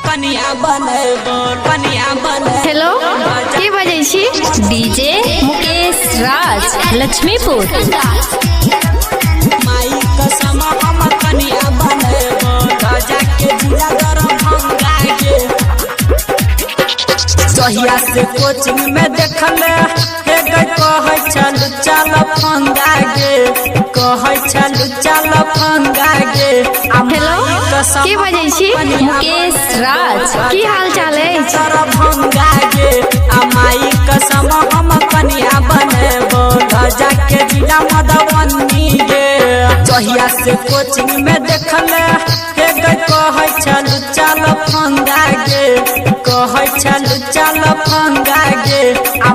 कनिया बनबो कनिया बनबो। हेलो के बजै छी? डीजे मुकेश राज लक्ष्मीपुर। माई कसम हम कनिया बनबो राजा के जिला दरभंगा के। जहिया से कोचिंग में देखले हे गई कहै चल चल फंगा गे कहै चल चल फंगा गे। हेलो के बजै छी? मुकेश राज। की हाल चाल अछि? दरभंगा गे माई कसम हम कनिया बनबो राजा के जिला मधुबनी गे। जहिया से कोचिंग में देखले हे गई कहै चल चल फंगा गे कहै चल चल फंगा गे।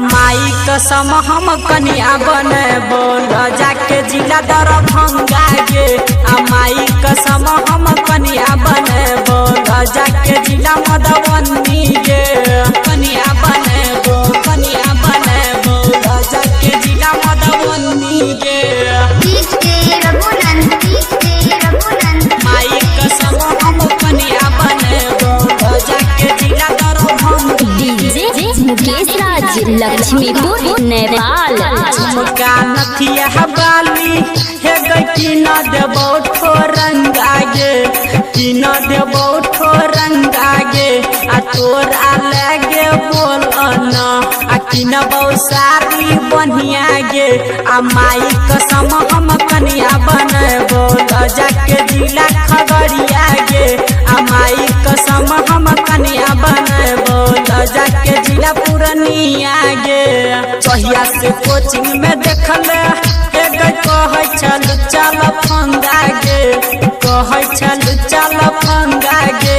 माई कसम हम कनिया बनबो राजा के जिला दरभंगा गे। माई कसम हम कनिया बनबो राजा के जिला मधुबनी गे। कनिया बनबो राजा के जिला मधुबनी गे। माई कसम हम कनिया बनबो राजा के जिला दरभंगा। डीजे मुकेश राज लक्ष्मीपुर नेपाल। झुमका नथिया बाली हे गई की न देबो ठोरंगा गे की न देबो ठोरंगा गे। तोरा लगे बोल न की न बहु सारी बढ़िया गे। माई कसम हम कनिया बनबो राजा के जिला खगड़िया गे। माई कसम हम कनिया बनबो राजा के जिला पूर्णिया गे। जहिया से कोचिंग में देखले हे गई कहै चल चल फंगा गे कहै चल चल फंगा गे।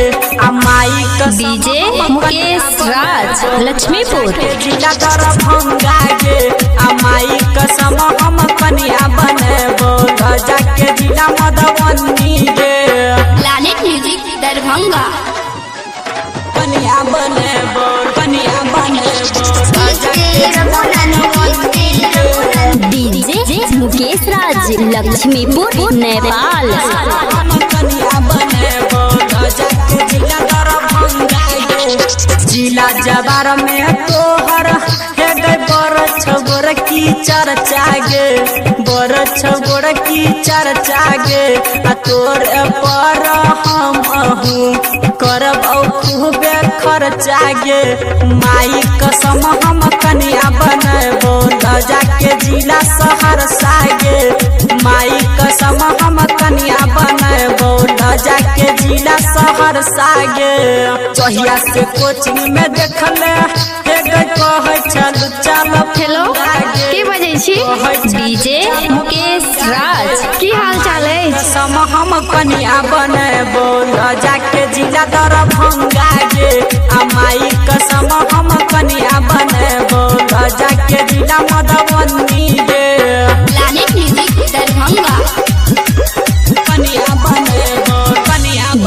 माई कसम डीजे मुकेश राज लक्ष्मीपुर। जिला दरभंगा गे। माई कसम हम कनिया बनबो राजा के जिला मधुबनी गे। Planet music Darbhanga. कनिया बनबो राजा के जिला मधुबनी गे। डीजे मुकेश राज लक्ष्मीपुर नेपाल। कनिया बनबो राजा के जिला दरभंगा गे। जिला जवार में तोहर हे गई बड़ छगोर की चर्चा गे बड़ छगोर की चर्चा गे। तोर पर हम करब खूबे खर्चा गे। माई कसम हम कनिया बनबो राजा के जिला सहरसा गे। माई कसम हम कनिया बनबो राजा के जिला सहरसा गे। जहिया से कोचिंग में देखले हे गई कहै चल चल। हेलो के बजै छी? डीजे मुकेश राज। की हाल चाल अछि? कसम हम कनिया बनबो राजा के जिला दरभंगा गे। माई कसम हम कनिया बनबो राजा के जिला मधुबनी गे। Planet music Darbhanga. कनिया बनबो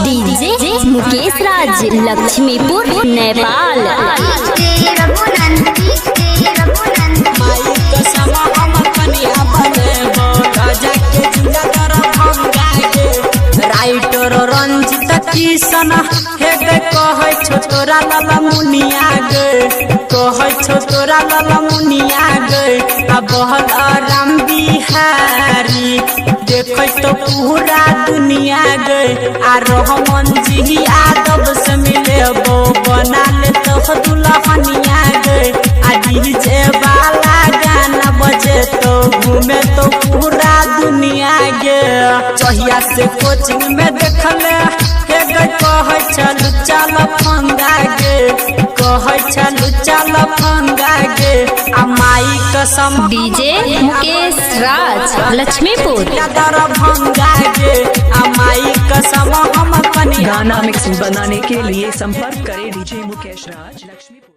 डीजे मुकेश राज लक्ष्मीपुर नेपाल। माई कसम हम कनिया बनबो राजा के जिला दरभंगा गे। राइटर रंजित किशन हे गई कहै छो तोरा लाला मुनिया गे कहै छो तोरा लाला मुनिया गे। बहल राम बिहारी देखै तो पूरा दुनिया गे। रहमान जी यादव से मिलेबो बना ले तो दुल्हनिया गे। डीजे वाला गाना बजे तो घूमे तो पूरा दुनिया गे। जहिया से कोचिंग में देखले हे गई कहै चल चल फंगा गे कहै चल चल फंगा गे। माई कसम डीजे मुकेश राज लक्ष्मीपुर। दरभंगा गे। माई कसम हम कनिया। गाना मिक्सिंग बनाने के लिए संपर्क करें डीजे मुकेश राज लक्ष्मीपुर।